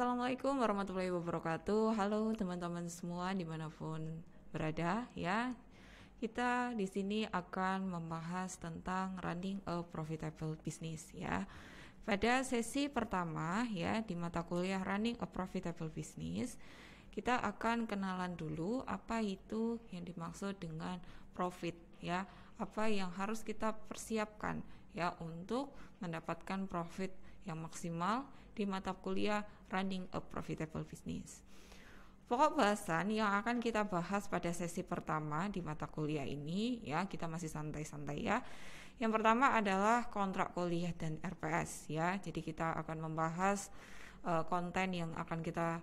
Assalamualaikum warahmatullahi wabarakatuh. Halo teman-teman semua dimanapun berada ya. Kita di sini akan membahas tentang running a profitable business ya. Pada sesi pertama ya di mata kuliah running a profitable business, kita akan kenalan dulu apa itu yang dimaksud dengan profit ya. Apa yang harus kita persiapkan ya untuk mendapatkan profit yang maksimal di mata kuliah running a profitable business. Pokok bahasan yang akan kita bahas pada sesi pertama di mata kuliah ini ya, kita masih santai-santai ya. Yang pertama adalah kontrak kuliah dan RPS ya. Jadi kita akan membahas konten yang akan kita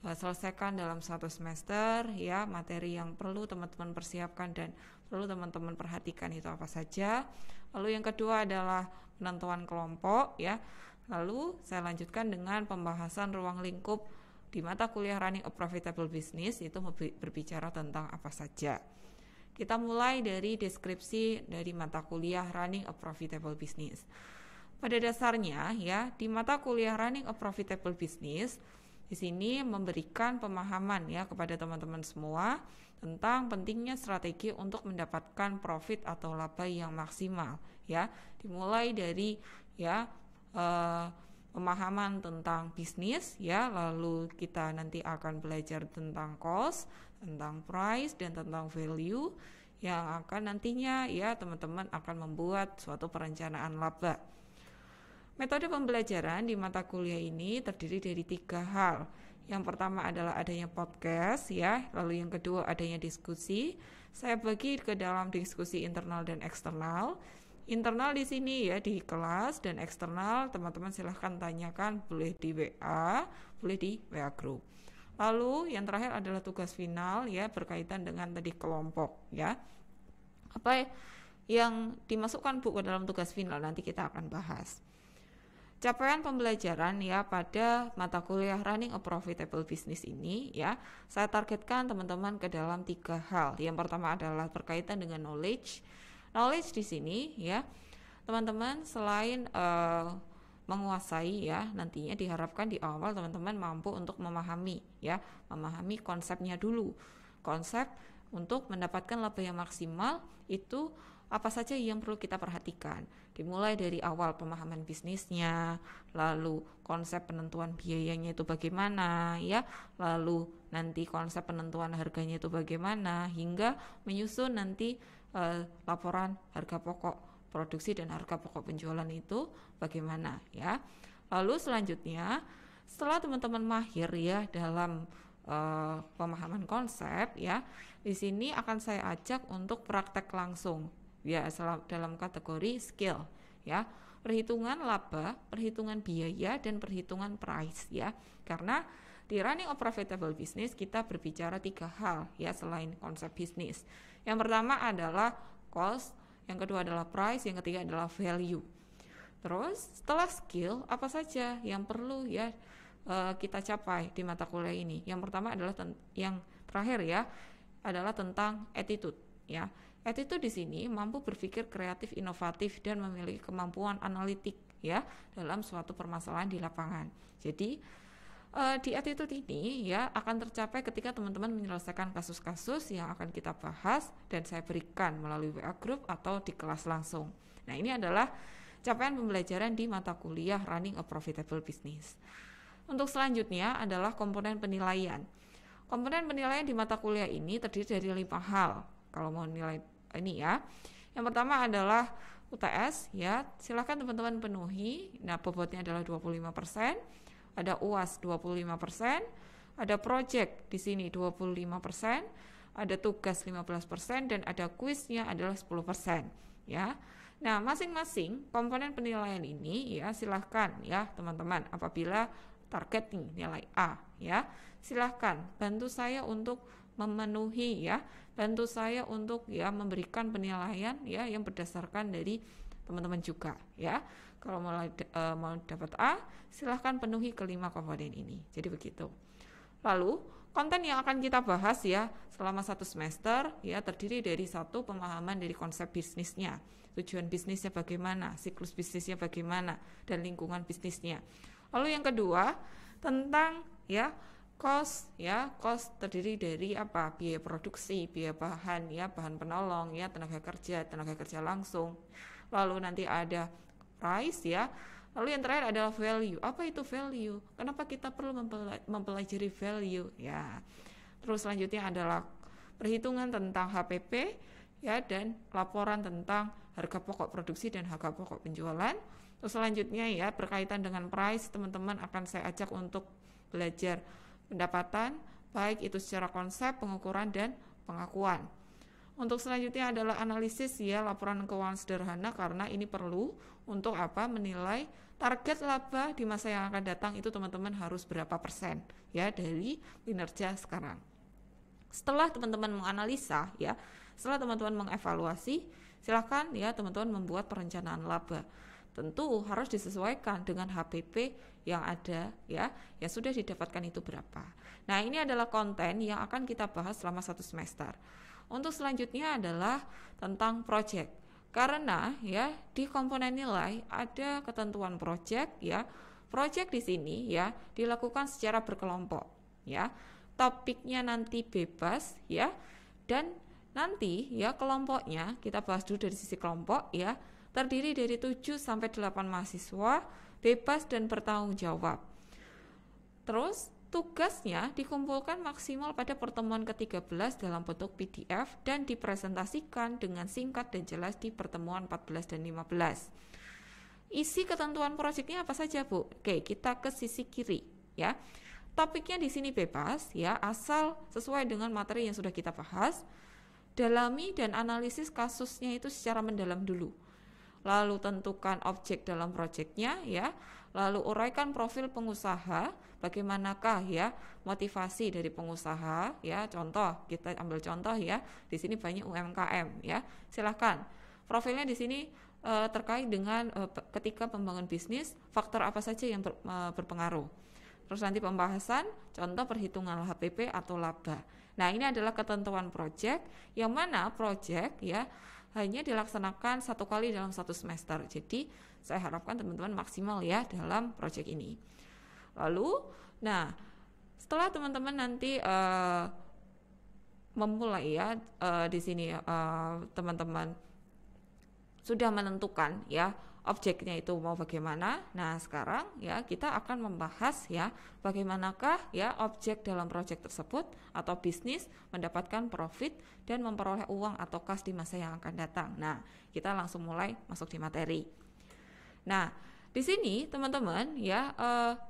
selesaikan dalam satu semester ya, materi yang perlu teman-teman persiapkan dan perlu teman-teman perhatikan itu apa saja. Lalu yang kedua adalah penentuan kelompok ya. Lalu saya lanjutkan dengan pembahasan ruang lingkup di mata kuliah running a profitable business, itu berbicara tentang apa saja. Kita mulai dari deskripsi dari mata kuliah running a profitable business. Pada dasarnya ya, di mata kuliah running a profitable business di sini memberikan pemahaman ya kepada teman-teman semua tentang pentingnya strategi untuk mendapatkan profit atau laba yang maksimal ya. Dimulai dari ya pemahaman tentang bisnis ya, lalu kita nanti akan belajar tentang cost, tentang price dan tentang value yang akan nantinya ya teman-teman akan membuat suatu perencanaan laba. Metode pembelajaran di mata kuliah ini terdiri dari 3 hal. Yang pertama adalah adanya podcast ya, lalu yang kedua adanya diskusi. Saya bagi ke dalam diskusi internal dan eksternal. Internal di sini ya di kelas, dan eksternal teman-teman silahkan tanyakan, boleh di WA, boleh di WA group. Lalu yang terakhir adalah tugas final ya, berkaitan dengan tadi kelompok ya. Apa yang dimasukkan Bu ke dalam tugas final nanti kita akan bahas. Capaian pembelajaran ya pada mata kuliah running a profitable business ini ya, saya targetkan teman-teman ke dalam 3 hal. Yang pertama adalah berkaitan dengan knowledge. Knowledge di sini ya, teman-teman selain menguasai ya, nantinya diharapkan di awal teman-teman mampu untuk memahami ya, memahami konsepnya dulu. Konsep untuk mendapatkan laba yang maksimal itu apa saja yang perlu kita perhatikan. Dimulai dari awal pemahaman bisnisnya, lalu konsep penentuan biayanya itu bagaimana ya, lalu nanti konsep penentuan harganya itu bagaimana, hingga menyusun nanti laporan harga pokok produksi dan harga pokok penjualan itu bagaimana ya. Lalu selanjutnya setelah teman-teman mahir ya dalam pemahaman konsep ya, di sini akan saya ajak untuk praktek langsung ya dalam kategori skill ya, perhitungan laba, perhitungan biaya dan perhitungan price ya. Karena di running a profitable business kita berbicara 3 hal ya selain konsep bisnis. Yang pertama adalah cost, yang kedua adalah price, yang ketiga adalah value. Terus setelah skill apa saja yang perlu ya kita capai di mata kuliah ini. Yang pertama adalah yang terakhir ya adalah tentang attitude ya. Attitude di sini mampu berpikir kreatif, inovatif dan memiliki kemampuan analitik ya dalam suatu permasalahan di lapangan. Jadi di attitude ini ya akan tercapai ketika teman-teman menyelesaikan kasus-kasus yang akan kita bahas dan saya berikan melalui WA group atau di kelas langsung. Nah, ini adalah capaian pembelajaran di mata kuliah running a profitable business. Untuk selanjutnya adalah komponen penilaian. Komponen penilaian di mata kuliah ini terdiri dari 5 hal. Kalau mau nilai ini ya. Yang pertama adalah UTS ya. Silakan teman-teman penuhi. Nah, bobotnya adalah 25%. Ada UAS 25%, ada project di sini 25%, ada tugas 15% dan ada kuisnya adalah 10% ya. Nah, masing-masing komponen penilaian ini ya silahkan ya teman-teman, apabila target nih nilai A ya, silahkan bantu saya untuk memenuhi ya, bantu saya untuk ya memberikan penilaian ya yang berdasarkan dari teman-teman juga ya. Kalau mau dapat A, silahkan penuhi kelima komponen ini. Jadi begitu. Lalu konten yang akan kita bahas ya selama 1 semester ya terdiri dari 1 pemahaman dari konsep bisnisnya, tujuan bisnisnya bagaimana, siklus bisnisnya bagaimana, dan lingkungan bisnisnya. Lalu yang kedua tentang ya cost terdiri dari apa? Biaya produksi, biaya bahan ya, bahan penolong ya, tenaga kerja langsung. Lalu nanti ada price ya. Lalu yang terakhir adalah value. Apa itu value? Kenapa kita perlu mempelajari value ya? Terus selanjutnya adalah perhitungan tentang HPP ya, dan laporan tentang harga pokok produksi dan harga pokok penjualan. Terus selanjutnya ya, berkaitan dengan price, teman-teman akan saya ajak untuk belajar pendapatan, baik itu secara konsep, pengukuran, dan pengakuan. Untuk selanjutnya adalah analisis ya, laporan keuangan sederhana, karena ini perlu untuk apa? Menilai target laba di masa yang akan datang itu teman-teman harus berapa persen ya dari kinerja sekarang. Setelah teman-teman menganalisa ya, setelah teman-teman mengevaluasi, silakan ya teman-teman membuat perencanaan laba. Tentu harus disesuaikan dengan HPP yang ada ya, yang sudah didapatkan itu berapa. Nah, ini adalah konten yang akan kita bahas selama 1 semester. Untuk selanjutnya adalah tentang project. Karena ya di komponen nilai ada ketentuan project ya. Project di sini ya dilakukan secara berkelompok ya. Topiknya nanti bebas ya. Dan nanti ya kelompoknya kita bahas dulu dari sisi kelompok ya. Terdiri dari 7-8 mahasiswa, bebas dan bertanggung jawab. Terus tugasnya dikumpulkan maksimal pada pertemuan ke-13 dalam bentuk PDF dan dipresentasikan dengan singkat dan jelas di pertemuan 14 dan 15. Isi ketentuan proyeknya apa saja, Bu? Oke, kita ke sisi kiri ya. Topiknya di sini bebas ya, asal sesuai dengan materi yang sudah kita bahas. Dalami dan analisis kasusnya itu secara mendalam dulu. Lalu tentukan objek dalam proyeknya ya, lalu uraikan profil pengusaha, bagaimanakah ya motivasi dari pengusaha ya. Contoh, kita ambil contoh ya, di sini banyak UMKM ya, silahkan profilnya di sini terkait dengan ketika membangun bisnis, faktor apa saja yang berpengaruh. Terus nanti pembahasan contoh perhitungan HPP atau laba. Nah, ini adalah ketentuan proyek, yang mana proyek ya hanya dilaksanakan 1 kali dalam 1 semester. Jadi saya harapkan teman-teman maksimal ya dalam proyek ini. Lalu, nah setelah teman-teman nanti memulai ya di sini teman-teman sudah menentukan ya objeknya itu mau bagaimana. Nah, sekarang ya kita akan membahas ya bagaimanakah ya objek dalam proyek tersebut atau bisnis mendapatkan profit dan memperoleh uang atau kas di masa yang akan datang. Nah, kita langsung mulai masuk di materi. Nah, di sini teman-teman ya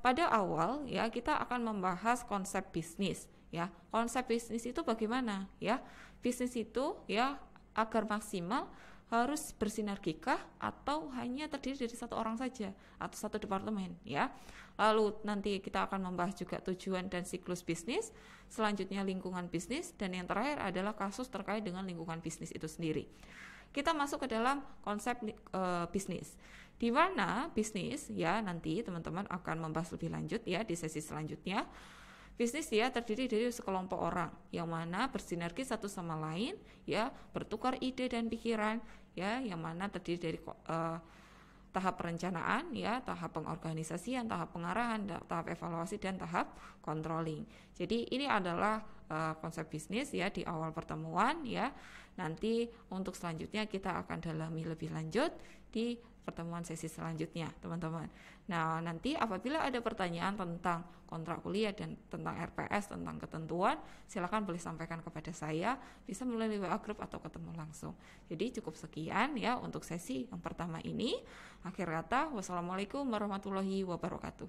pada awal ya kita akan membahas konsep bisnis ya. Konsep bisnis itu bagaimana ya? Bisnis itu ya agar maksimal harus bersinergikah atau hanya terdiri dari 1 orang saja atau 1 departemen ya. Lalu nanti kita akan membahas juga tujuan dan siklus bisnis, selanjutnya lingkungan bisnis, dan yang terakhir adalah kasus terkait dengan lingkungan bisnis itu sendiri. Kita masuk ke dalam konsep bisnis, di mana bisnis ya nanti teman-teman akan membahas lebih lanjut ya di sesi selanjutnya. Bisnis ya terdiri dari sekelompok orang yang mana bersinergi satu sama lain ya, bertukar ide dan pikiran ya, yang mana terdiri dari tahap perencanaan ya, tahap pengorganisasian, tahap pengarahan, tahap evaluasi, dan tahap controlling. Jadi ini adalah konsep bisnis ya di awal pertemuan ya. Nanti untuk selanjutnya kita akan dalami lebih lanjut di pertemuan sesi selanjutnya, teman-teman. Nah, nanti apabila ada pertanyaan tentang kontrak kuliah dan tentang RPS, tentang ketentuan, silakan boleh sampaikan kepada saya, bisa melalui WA group atau ketemu langsung. Jadi cukup sekian ya untuk sesi yang pertama ini. Akhir kata, wassalamualaikum warahmatullahi wabarakatuh.